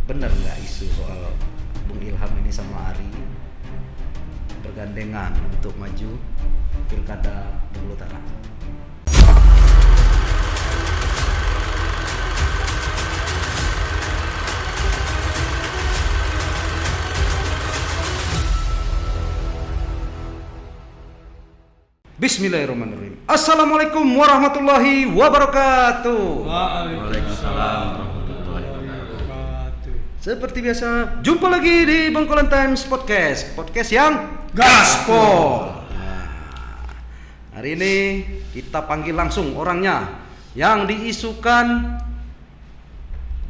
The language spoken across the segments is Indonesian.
Benar nggak isu soal Bung Ilham ini sama Ari bergandengan untuk maju Pilkada Bengkulu Utara? Bismillahirrahmanirrahim. Assalamualaikum warahmatullahi wabarakatuh. Waalaikumsalam warahmatullahi wabarakatuh. Seperti biasa, jumpa lagi di Bengkolan Times Podcast yang gaspol. Nah, hari ini kita panggil langsung orangnya yang diisukan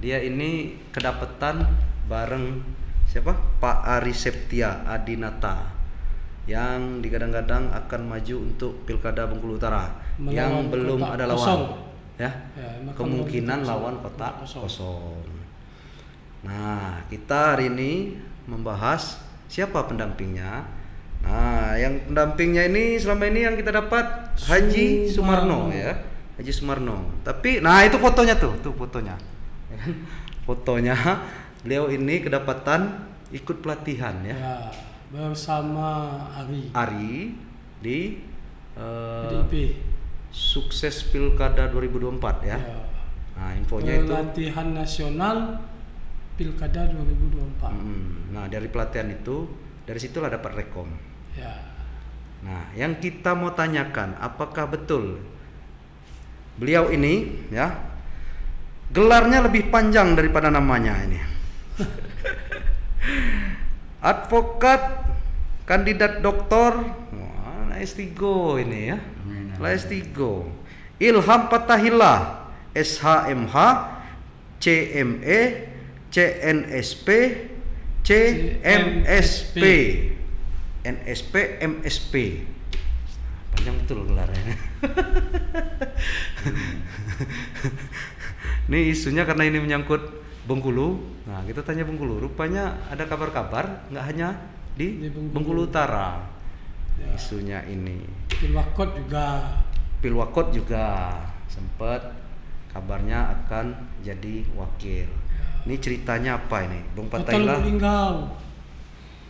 dia ini kedapatan bareng siapa? Pak Ari Septia Adinata yang digadang-gadang akan maju untuk Pilkada Bengkulu Utara yang belum ada lawan, ya kemungkinan lawan kota kosong. Nah, kita hari ini membahas siapa pendampingnya. Nah, yang pendampingnya ini selama ini yang kita dapat Haji Sumarno, ya, Haji Sumarno. Tapi, nah itu fotonya tuh fotonya, fotonya beliau ini kedapatan ikut pelatihan, ya. Bersama Ari di PDIP Sukses Pilkada 2024, ya. Nah, infonya itu pelatihan nasional Pilkada 2024. Nah, dari pelatihan itu, dari situlah dapat rekom. Ya. Nah, yang kita mau tanyakan, apakah betul beliau ini, ya, gelarnya lebih panjang daripada namanya ini. Advokat, kandidat doktor, wah, S3 ini, ya. S3. Ilham Fathahillah, SHMH, CME, CNSP, CMSP, NSP, MSP. Panjang betul gelarnya. Ini isunya karena ini menyangkut Bengkulu. Nah, kita tanya Bengkulu. Rupanya ada kabar-kabar, nggak hanya di Bengkulu Utara. Ya. Isunya ini. Pilwakot juga sempat kabarnya akan jadi wakil. Ini ceritanya apa ini? Bung Fathahillah.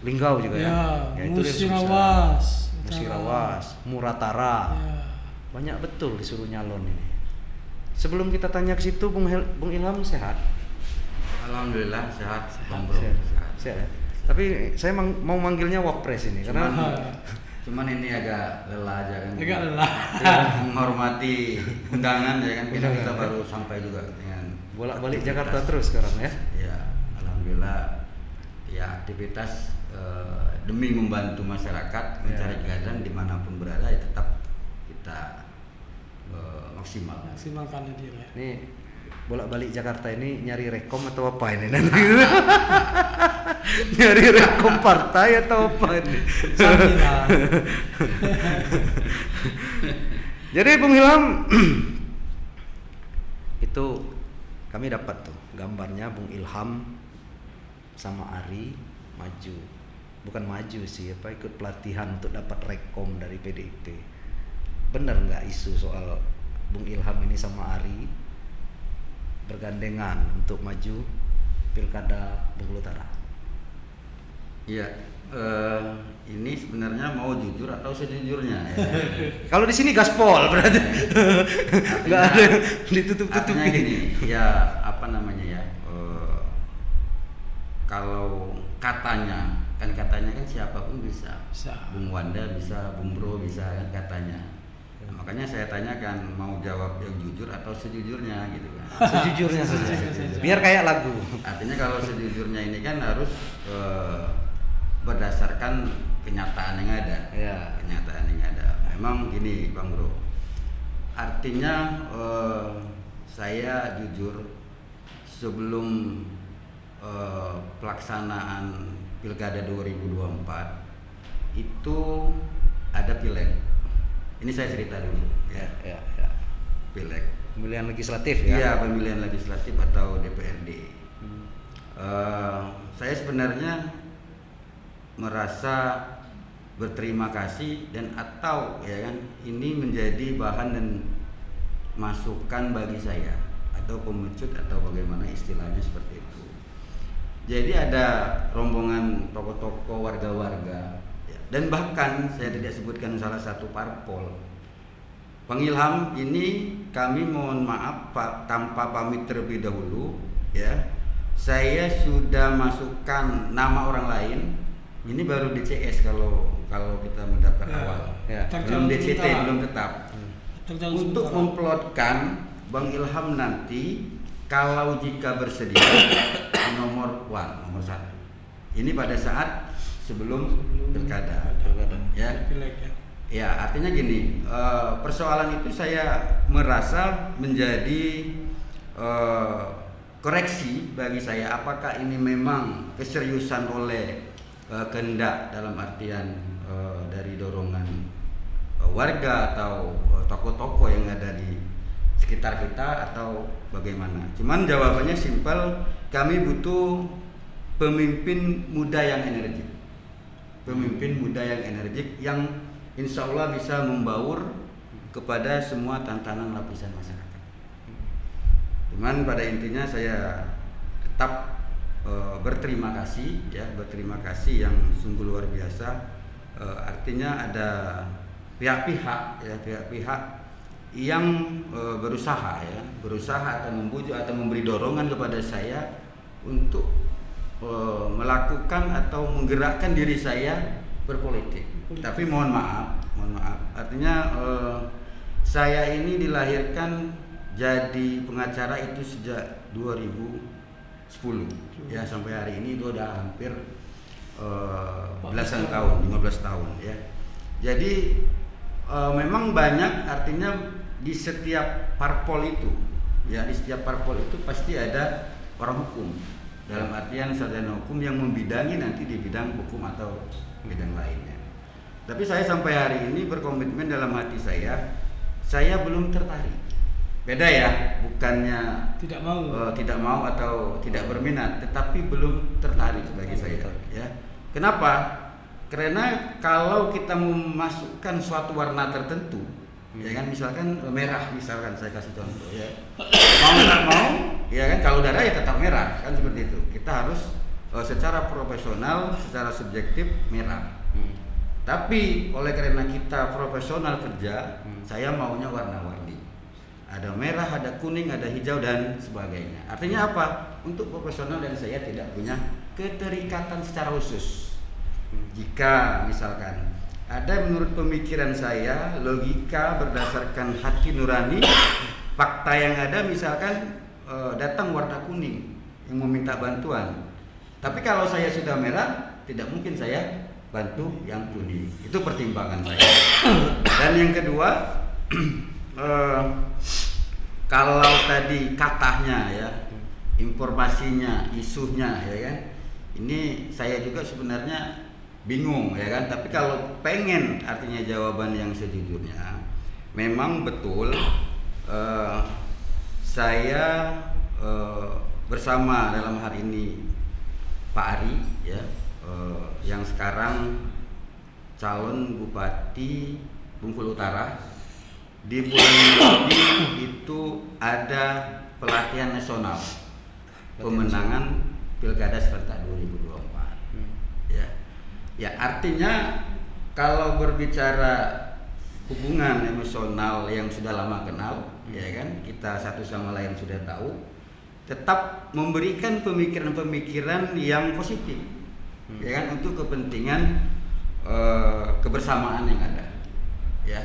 Linggau juga, ya. Itu Musirawas, Muratara. Ya. Banyak betul disuruh nyalon ini. Sebelum kita tanya ke situ, Bung Ilham sehat? Alhamdulillah sehat, Bang Bro. Sehat. Ya? Tapi saya mau manggilnya Wapres ini karena cuman ini agak lelah aja kan. Agak lelah. Menghormati undangan ya kan. Kita baru sampai juga dengan bolak-balik Jakarta terus sekarang, ya. Ya, alhamdulillah ya aktivitas demi membantu masyarakat mencari keadilan dimanapun berada ya tetap kita maksimalkan diri. Ini bolak-balik Jakarta ini nyari rekom atau apa ini nanti? Nyari rekom partai atau apa ini? Jadi Bung Ilham itu kami dapat tuh gambarnya Bung Ilham sama Ari maju. Bukan maju sih, ikut pelatihan untuk dapat rekom dari PDIP. Benar nggak isu soal Bung Ilham ini sama Ari bergandengan untuk maju Pilkada Bengkulu Utara? Iya, ini sebenarnya mau jujur atau sejujurnya, ya. Kalau di sini gaspol berarti nggak ada ditutup-tutupi. Artinya gini, ya apa namanya ya? Kalau katanya kan siapapun bisa. Bung Wanda bisa, Bung Bro bisa kan katanya. Nah, makanya saya tanyakan mau jawab yang jujur atau sejujurnya gitu kan. Sejujurnya saja. Biar kayak lagu. Artinya kalau sejujurnya ini kan harus berdasarkan kenyataan yang ada. Ya. Kenyataan yang ada. Memang gini Bang Bro. Artinya saya jujur sebelum pelaksanaan Pilkada 2024 itu ada pileg. Ini saya cerita dulu, ya. Pileg. Pemilihan legislatif, ya. Iya, pemilihan legislatif atau DPRD. Saya sebenarnya merasa berterima kasih dan atau ya kan ini menjadi bahan dan masukan bagi saya atau pemecut atau bagaimana istilahnya seperti itu. Jadi ada rombongan tokoh-tokoh warga-warga ya. Dan bahkan saya tidak sebutkan salah satu parpol. Pengilham ini kami mohon maaf Pak, tanpa pamit terlebih dahulu ya. Saya sudah masukkan nama orang lain. Ini baru DCS kalau kita mendaftar Ya. awal. Ya. Belum DCT, sementara. belum tetap. Terjalan Untuk sementara. memplotkan Bang Ilham nanti kalau jika bersedia nomor 1. Ini pada saat sebelum pilkada. Ya. Pileg ya. Ya, artinya gini, persoalan itu saya merasa menjadi koreksi bagi saya, apakah ini memang keseriusan oleh kehendak dalam artian dari dorongan warga atau tokoh-tokoh yang ada di sekitar kita atau bagaimana. Cuman jawabannya simpel, kami butuh pemimpin muda yang energik. Pemimpin muda yang energik yang insya Allah bisa membaur kepada semua tantangan lapisan masyarakat. Cuman pada intinya saya tetap berterima kasih yang sungguh luar biasa. Artinya ada pihak-pihak yang berusaha atau membujuk atau memberi dorongan kepada saya untuk melakukan atau menggerakkan diri saya berpolitik. Tapi mohon maaf, artinya saya ini dilahirkan jadi pengacara itu sejak 2010 ya, sampai hari ini itu udah hampir belasan tahun, 15 tahun ya. Jadi memang banyak, artinya di setiap parpol itu pasti ada orang hukum, dalam artian sarjana hukum yang membidangi nanti di bidang hukum atau bidang lainnya. Tapi saya sampai hari ini berkomitmen dalam hati saya belum tertarik. Beda ya, bukannya tidak mau atau tidak berminat, tetapi belum tertarik bagi saya ya. Kenapa? Karena kalau kita memasukkan suatu warna tertentu, ya kan, misalkan merah, misalkan saya kasih contoh ya, mau nggak mau, ya kan, kalau darah ya tetap merah, kan seperti itu. Kita harus secara profesional, secara subjektif merah. Tapi oleh karena kita profesional kerja, saya maunya warna-warni. Ada merah, ada kuning, ada hijau dan sebagainya. Artinya apa? Untuk profesional dan saya tidak punya keterikatan secara khusus. Jika misalkan ada menurut pemikiran saya logika berdasarkan hati nurani, fakta yang ada, misalkan datang warna kuning yang meminta bantuan. Tapi kalau saya sudah merah, tidak mungkin saya bantu yang kuning. Itu pertimbangan saya. Dan yang kedua, kalau tadi katanya ya, informasinya, isunya ya kan, ini saya juga sebenarnya bingung ya kan. Tapi kalau pengen artinya jawaban yang sejujurnya, memang betul saya bersama dalam hari ini Pak Ari ya, yang sekarang calon Bupati Bengkulu Utara. Di bulan Juli itu ada pelatihan nasional pemenangan Pilkada serentak 2024. Ya, artinya kalau berbicara hubungan emosional yang sudah lama kenal, ya kan, kita satu sama lain sudah tahu, tetap memberikan pemikiran-pemikiran yang positif, ya kan, untuk kepentingan kebersamaan yang ada, ya.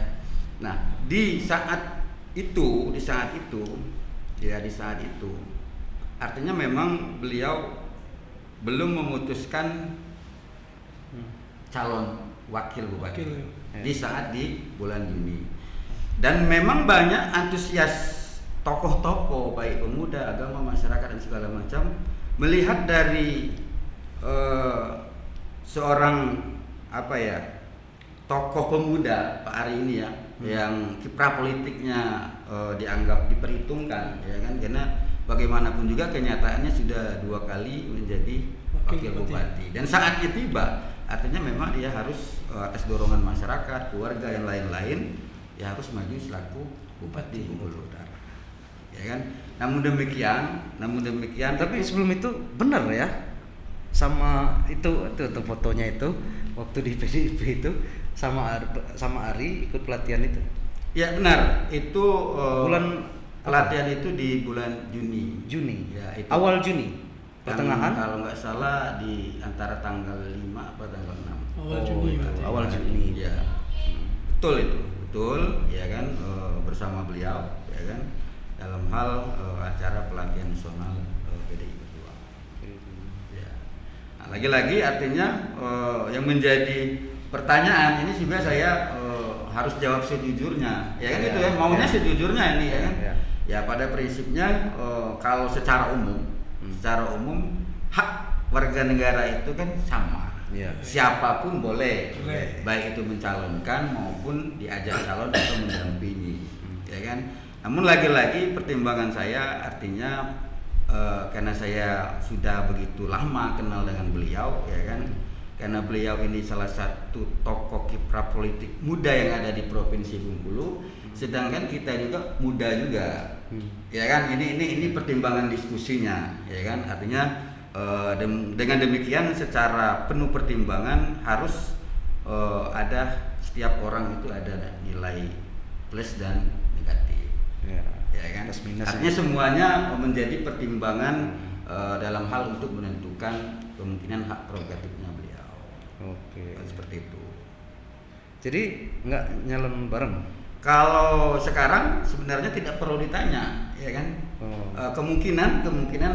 Nah, di saat itu, artinya memang beliau belum memutuskan calon wakil bupati di saat di bulan Juni. Dan memang banyak antusias tokoh-tokoh baik pemuda, agama, masyarakat dan segala macam melihat dari seorang tokoh pemuda Pak Ari ini ya, yang kiprah politiknya dianggap diperhitungkan ya kan, karena bagaimanapun juga kenyataannya sudah 2 kali menjadi wakil bupati. Dan saatnya tiba, artinya memang dia harus atas dorongan masyarakat, keluarga yang lain-lain, ya harus maju selaku Bupati Bengkulu Utara, ya kan. Namun demikian, tapi sebelum itu benar ya, sama itu fotonya itu waktu di PDIP itu sama Ari ikut pelatihan itu. Ya benar, itu Bulan pelatihan itu di bulan Juni. Ya, itu awal Juni. Pertengahan kalau nggak salah di antara tanggal 5 apa tanggal 6. Awal Juni berarti. Awal Juni. Ya. Betul ya kan, bersama beliau ya kan dalam hal acara pelatihan nasional PDI Perjuangan. Ya. Nah, lagi-lagi artinya yang menjadi pertanyaan ini juga saya harus jawab sejujurnya, ya kan itu ya maunya sejujurnya ini ya kan. Ya pada prinsipnya kalau secara umum hak warga negara itu kan sama. Siapapun boleh, baik itu mencalonkan maupun diajak calon atau mendampingi, ya kan. Namun lagi-lagi pertimbangan saya artinya karena saya sudah begitu lama kenal dengan beliau, ya kan. Karena beliau ini salah satu tokoh kiprah politik muda yang ada di Provinsi Bengkulu, sedangkan kita juga muda juga, ya kan. Ini pertimbangan diskusinya, ya kan. Artinya dengan demikian secara penuh pertimbangan harus ada setiap orang itu ada nilai plus dan negatif, ya kan. Artinya semuanya menjadi pertimbangan dalam hal untuk menentukan kemungkinan hak prerogatifnya beliau. Seperti itu. Jadi nggak nyalon bareng? Kalau sekarang sebenarnya tidak perlu ditanya, ya kan. Kemungkinan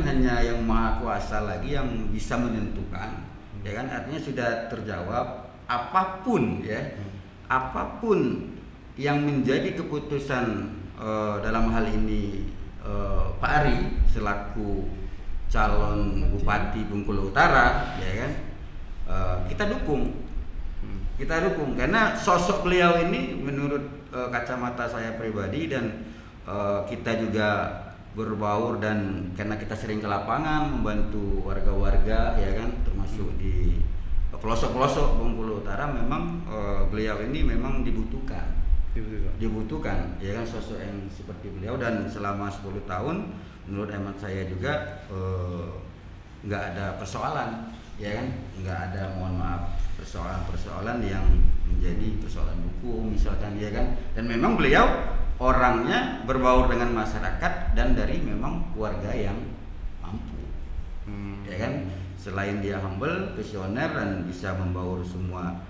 hanya yang Maha Kuasa lagi yang bisa menentukan, ya kan. Artinya sudah terjawab apapun ya, apapun yang menjadi keputusan dalam hal ini Pak Ari selaku calon Bupati Bengkulu Utara, ya kan. Kita dukung karena sosok beliau ini menurut kacamata saya pribadi dan kita juga berbaur dan karena kita sering ke lapangan membantu warga-warga, ya kan, termasuk di pelosok-pelosok Bengkulu Utara, memang beliau ini memang dibutuhkan, ya kan, sosok yang seperti beliau. Dan selama 10 tahun menurut hemat saya juga nggak ada persoalan, ya kan, nggak ada, mohon maaf, persoalan yang menjadi persoalan hukum misalkan, ya kan. Dan memang beliau orangnya berbaur dengan masyarakat dan dari memang keluarga yang mampu, ya kan. Selain dia humble, visioner dan bisa membaur semua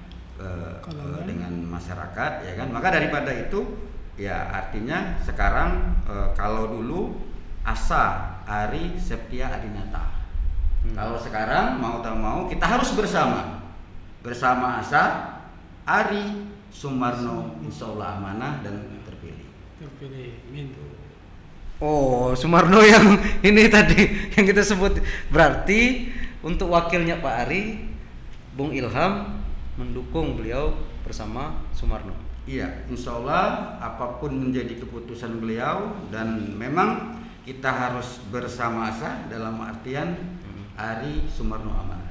dengan masyarakat, ya kan. Maka daripada itu ya artinya sekarang kalau dulu Asa Ari Septia Adinata, kalau sekarang mau tak mau kita harus bersama Asa Ari Sumarno, insya Allah amanah dan terpilih. Oh, Sumarno yang ini tadi yang kita sebut. Berarti untuk wakilnya Pak Ari, Bung Ilham mendukung beliau bersama Sumarno. Iya, insya Allah apapun menjadi keputusan beliau, dan memang kita harus bersama Asa dalam artian Ari Sumarno amanah.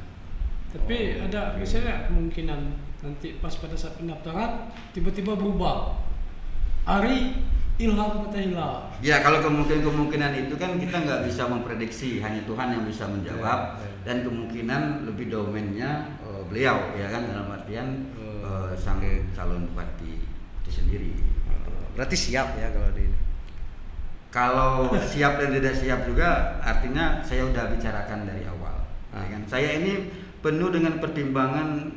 Tapi ada misalnya kemungkinan nanti pas pada saat pendaftaran tiba-tiba berubah, Ari Ilham Fatahillah. Ya, kalau kemungkinan itu kan kita nggak bisa memprediksi, hanya Tuhan yang bisa menjawab. Dan kemungkinan lebih domainnya beliau, ya kan, dalam artian sang calon bupati itu sendiri. Berarti siap ya kalau di ini. Kalau siap dan tidak siap juga artinya saya udah bicarakan dari awal, ya kan. Saya ini penuh dengan pertimbangan,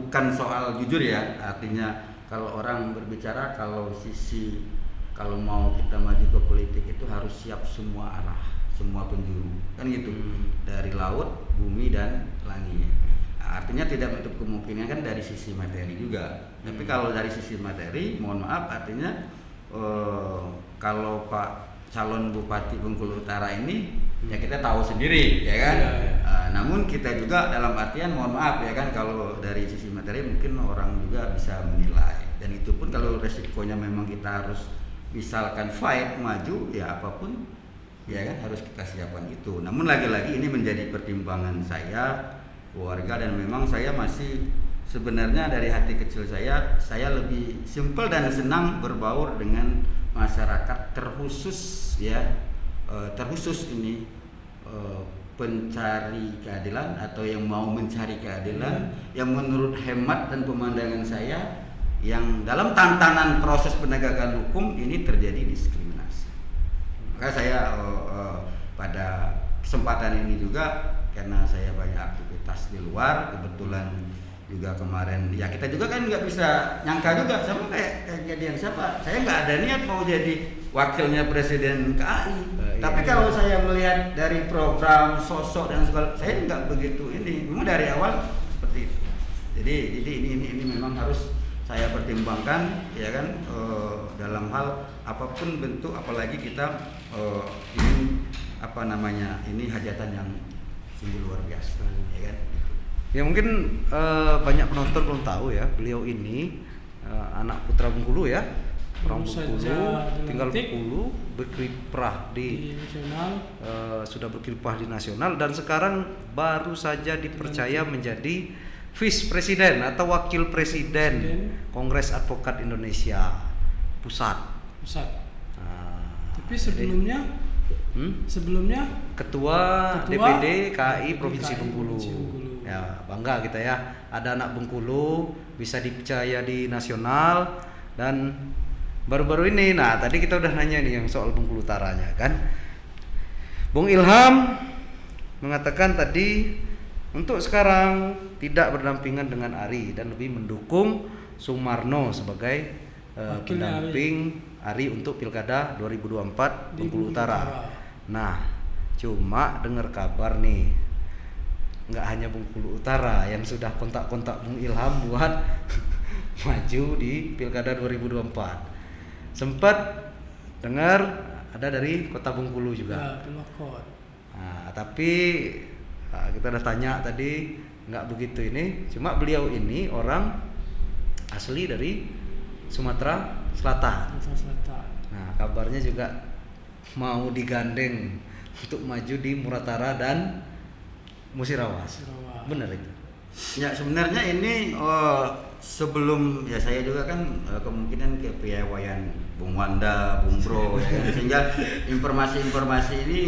bukan soal jujur ya, artinya kalau orang berbicara kalau mau kita maju ke politik itu harus siap semua arah, semua penjuru, kan gitu, dari laut, bumi dan langit. Nah, artinya tidak menutup kemungkinan kan dari sisi materi juga. Tapi kalau dari sisi materi, mohon maaf, artinya kalau Pak calon Bupati Bengkulu Utara ini ya kita tahu sendiri, ya kan. Namun kita juga dalam artian, mohon maaf ya kan, kalau dari sisi materi mungkin orang juga bisa menilai, dan itu pun kalau resikonya memang kita harus misalkan fight maju ya apapun, ya kan, harus kita siapkan itu. Namun lagi-lagi ini menjadi pertimbangan saya, keluarga, dan memang saya masih sebenarnya dari hati kecil saya lebih simpel dan senang berbaur dengan masyarakat terkhusus ya, terkhusus ini pencari keadilan atau yang mau mencari keadilan, yang menurut hemat dan pemandangan saya, yang dalam tantangan proses penegakan hukum ini terjadi diskriminasi. Maka saya pada kesempatan ini juga, karena saya banyak aktivitas di luar, kebetulan juga kemarin ya kita juga kan nggak bisa nyangka juga sama kayak kejadian siapa, saya nggak ada niat mau jadi wakilnya presiden KAI, tapi kalau saya melihat dari program, sosok dan segala, saya nggak begitu ini, memang dari awal seperti itu. Jadi ini memang harus saya pertimbangkan, ya kan, dalam hal apapun bentuk, apalagi kita ini apa namanya, ini hajatan yang sungguh luar biasa, ya kan. Ya mungkin banyak penonton belum tahu ya, beliau ini anak putra Bengkulu ya, orang Bengkulu, tinggal Bengkulu, berkiprah di nasional, sudah berkiprah di nasional, dan sekarang baru saja dipercaya menjadi Vice Presiden atau Wakil Presiden Kongres Advokat Indonesia Pusat. Tapi sebelumnya Ketua DPD KAI Provinsi Bengkulu. Ya, bangga kita ya, ada anak Bengkulu bisa dipercaya di nasional. Dan baru-baru ini, nah tadi kita udah nanya nih yang soal Bengkulu Utaranya kan, Bung Ilham mengatakan tadi untuk sekarang tidak berdampingan dengan Ari dan lebih mendukung Sumarno sebagai pendamping Ari untuk Pilkada 2024 Bengkulu Utara. Nah, cuma dengar kabar nih, nggak hanya Bengkulu Utara yang sudah kontak-kontak Bung Ilham buat maju di Pilkada 2024. Sempat dengar ada dari Kota Bengkulu juga. Nah, tapi kita udah tanya tadi, nggak begitu ini. Cuma beliau ini orang asli dari Sumatera Selatan. Nah, kabarnya juga mau digandeng untuk maju di Muratara dan Musirawas. Benar itu? Ya sebenarnya ini sebelum ya saya juga kan kemungkinan kepiawaian Bung Wanda, Bung Bro ya kan? Sehingga informasi-informasi ini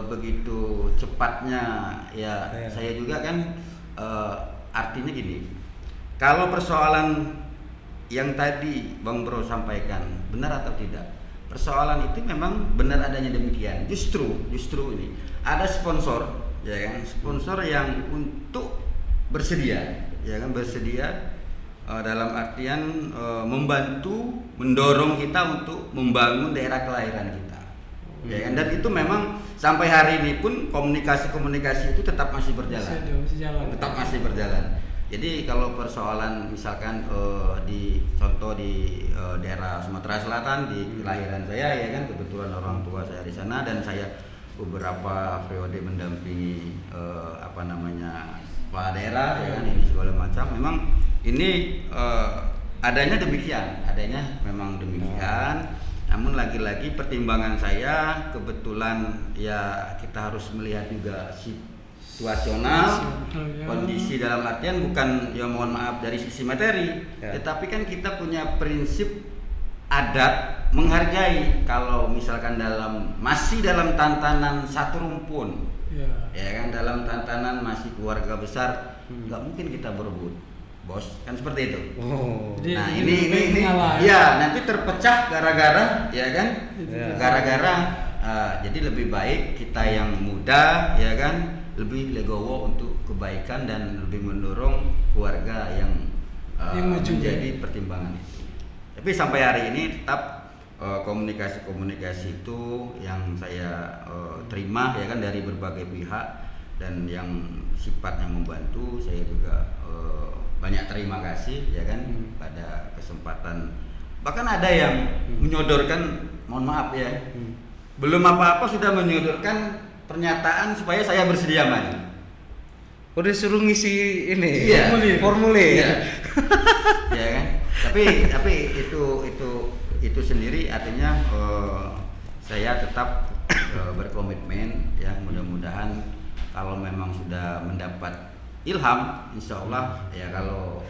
begitu cepatnya ya. Saya juga kan artinya gini, kalau persoalan yang tadi Bang Bro sampaikan benar atau tidak, persoalan itu memang benar adanya demikian. Justru ini ada sponsor, ya kan, sponsor yang untuk bersedia, ya kan, bersedia dalam artian membantu, mendorong kita untuk membangun daerah kelahiran kita, ya kan. Dan itu memang sampai hari ini pun komunikasi itu tetap masih berjalan, tetap masih berjalan. Jadi kalau persoalan misalkan di contoh di daerah Sumatera Selatan, di kelahiran saya, ya kan, kebetulan orang tua saya di sana dan saya beberapa periode mendampingi kepala daerah, ya kan, ini segala macam. Memang ini adanya memang demikian. Namun lagi-lagi pertimbangan saya kebetulan ya kita harus melihat juga situasional, kondisi dalam artian bukan ya mohon maaf dari sisi materi, tetapi kan kita punya prinsip adat menghargai. Kalau misalkan masih dalam tantangan satu rumpun, ya kan, dalam tantangan masih keluarga besar, nggak mungkin kita berebut, bos, kan seperti itu. Nah ini ya nanti terpecah gara-gara, ya kan, gara-gara jadi lebih baik kita yang muda, ya kan, lebih legowo untuk kebaikan dan lebih mendorong keluarga yang menjadi pertimbangan itu. Tapi sampai hari ini tetap komunikasi itu yang saya terima, ya kan, dari berbagai pihak dan yang sifatnya membantu. Saya juga banyak terima kasih, ya kan, pada kesempatan. Bahkan ada yang menyodorkan, mohon maaf ya, belum apa-apa sudah menyodorkan pernyataan supaya saya bersedia maju. Udah suruh ngisi ini, iya, formulir. Iya. Ya kan. Tapi itu sendiri artinya saya tetap berkomitmen, ya, mudah-mudahan kalau memang sudah mendapat ilham, insya Allah ya, kalau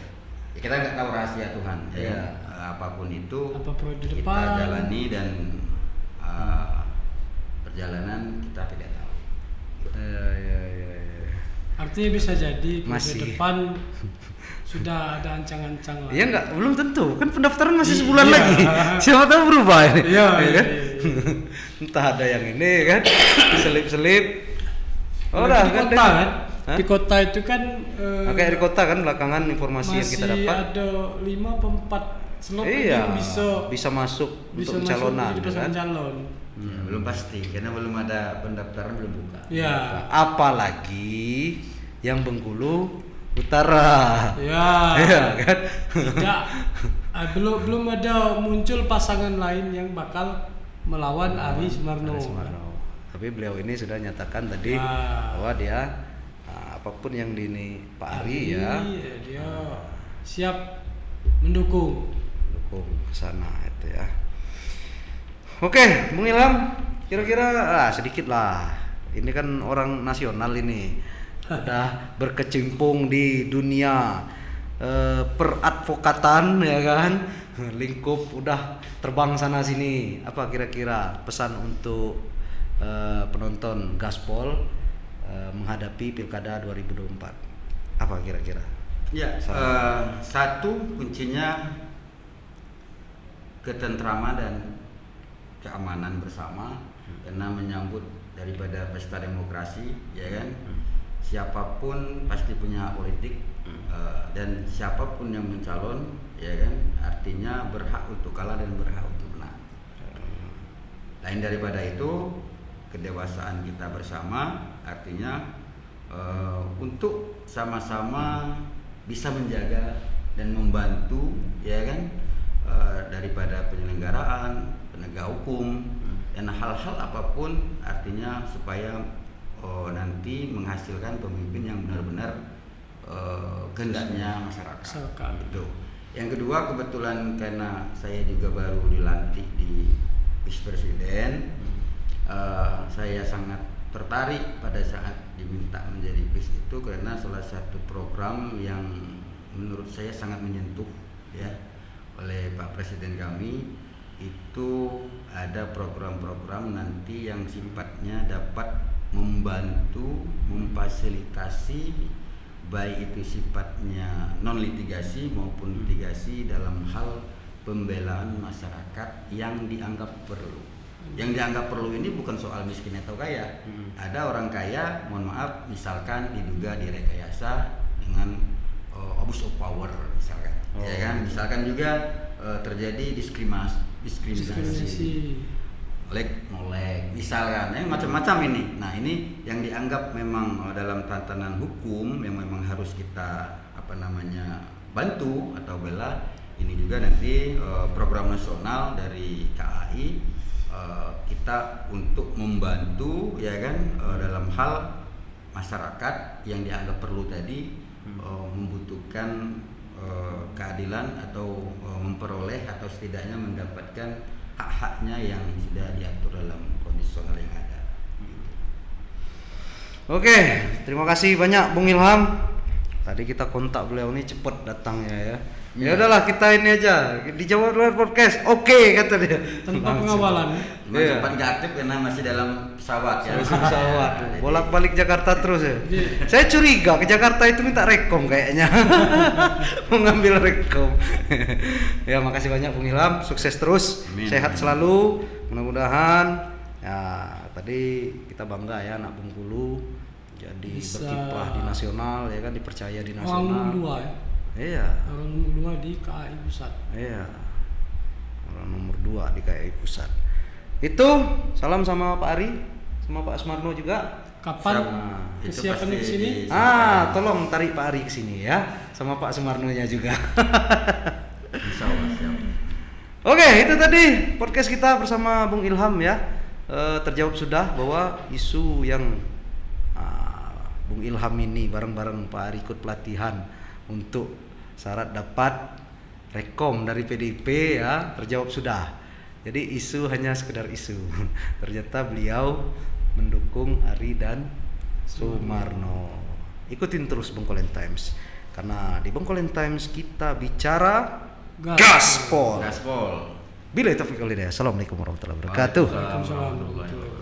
ya kita nggak tahu rahasia Tuhan, ya, apapun itu kita jalani dan perjalanan kita tidak tahu. Ya. Artinya bisa jadi periode Masih. depan sudah ada ancang-ancang lah. Ya enggak, belum tentu. Kan pendaftaran masih sebulan Iya. lagi. Siapa tahu berubah ini. Iya, Ya kan? iya. Entah ada yang ini kan, selip-selip. Oh, Nah, udah di kan kota deh. kan? Hah? Di kota itu kan Kayak di kota kan belakangan informasi yang kita dapat. masih ada 5 atau 4 slot Iya, yang bisa masuk bisa untuk masuk pencalonan jadi kan. pasangan calon. Belum pasti karena belum ada pendaftaran, belum buka. Ya. Apalagi yang Bengkulu Utara. Ya. Iya kan? Tidak belum ada muncul pasangan lain yang bakal melawan Ari Sumarno. Ari Sumarno. Tapi beliau ini sudah nyatakan tadi Ah. bahwa dia apapun yang ini Pak Ari ya Dia siap mendukung. dukung ke sana itu ya. Oke, Bung Ilham, kira-kira sedikit lah. Ini kan orang nasional ini udah berkecimpung di dunia peradvokatan ya kan, lingkup udah terbang sana sini. Apa kira-kira pesan untuk penonton Gaspol menghadapi Pilkada 2024? Apa kira-kira? Ya, satu kuncinya ketentraman dan keamanan bersama, karena menyambut daripada pesta demokrasi, ya kan. Siapapun pasti punya politik, dan siapapun yang mencalon, ya kan, artinya berhak untuk kalah dan berhak untuk menang. Lain daripada itu, kedewasaan kita bersama, artinya untuk sama-sama bisa menjaga dan membantu, ya kan, daripada penyelenggaraan, penegak hukum, dan hal-hal apapun, artinya supaya nanti menghasilkan pemimpin yang benar-benar kehendaknya masyarakat. Itu. Yang kedua, kebetulan karena saya juga baru dilantik di Vice Presiden, saya sangat tertarik pada saat diminta menjadi Vice itu karena salah satu program yang menurut saya sangat menyentuh ya oleh Pak Presiden kami, itu ada program-program nanti yang sifatnya dapat membantu, memfasilitasi, baik itu sifatnya non litigasi maupun litigasi dalam hal pembelaan masyarakat yang dianggap perlu. Yang dianggap perlu ini bukan soal miskin atau kaya. Ada orang kaya, mohon maaf, misalkan diduga direkayasa dengan abuse of power misalkan, ya kan? Misalkan juga terjadi diskriminasi, molek, misalkan, macam-macam ini. Nah, ini yang dianggap memang dalam tatanan hukum yang memang harus kita bantu atau bela. Ini juga nanti program nasional dari KAI, kita untuk membantu, ya kan, dalam hal masyarakat yang dianggap perlu tadi, membutuhkan keadilan atau memperoleh atau setidaknya mendapatkan hak-haknya yang sudah diatur dalam kondisional yang ada. Oke, terima kasih banyak Bung Ilham. Tadi kita kontak beliau ini cepet datangnya ya. Ya udahlah, kita ini aja dijawab lewat podcast. Oke, kata dia. Tanpa pengawalan. Cuma sempat nggak aktif karena masih dalam pesawat ya. Masih pesawat, bolak-balik Jakarta terus ya. Saya curiga ke Jakarta itu minta rekom kayaknya. Mengambil rekom. Ya, makasih banyak Bung Ilham, sukses terus, Amin. sehat selalu. Mudah-mudahan ya, tadi kita bangga ya anak Bengkulu jadi Bisa berkiprah di nasional, ya kan, dipercaya di Orang nasional. nomor 2 ya. Iya. Orang nomor 2 di KAI Pusat. Iya. Orang nomor 2 di KAI Pusat. Itu salam sama Pak Ari, sama Pak Sumarno juga. Kapan Itu kesiapannya pasti ke sini? Tolong tarik Pak Ari ke sini ya, sama Pak Sumarno-nya juga. Insya Allah siap. Oke, itu tadi podcast kita bersama Bung Ilham ya. Terjawab sudah bahwa isu yang Bung Ilham ini bareng-bareng Pak Ari ikut pelatihan untuk syarat dapat rekom dari PDIP ya, terjawab sudah. Jadi isu hanya sekedar isu. Ternyata beliau mendukung Ari dan Sumarno. Ikutin terus Bengkolen Times, karena di Bengkolen Times kita bicara Gaspol. Gaspol. Bila taufiq wal hidayah. Assalamualaikum warahmatullahi wabarakatuh. Waalaikumsalam warahmatullahi wabarakatuh.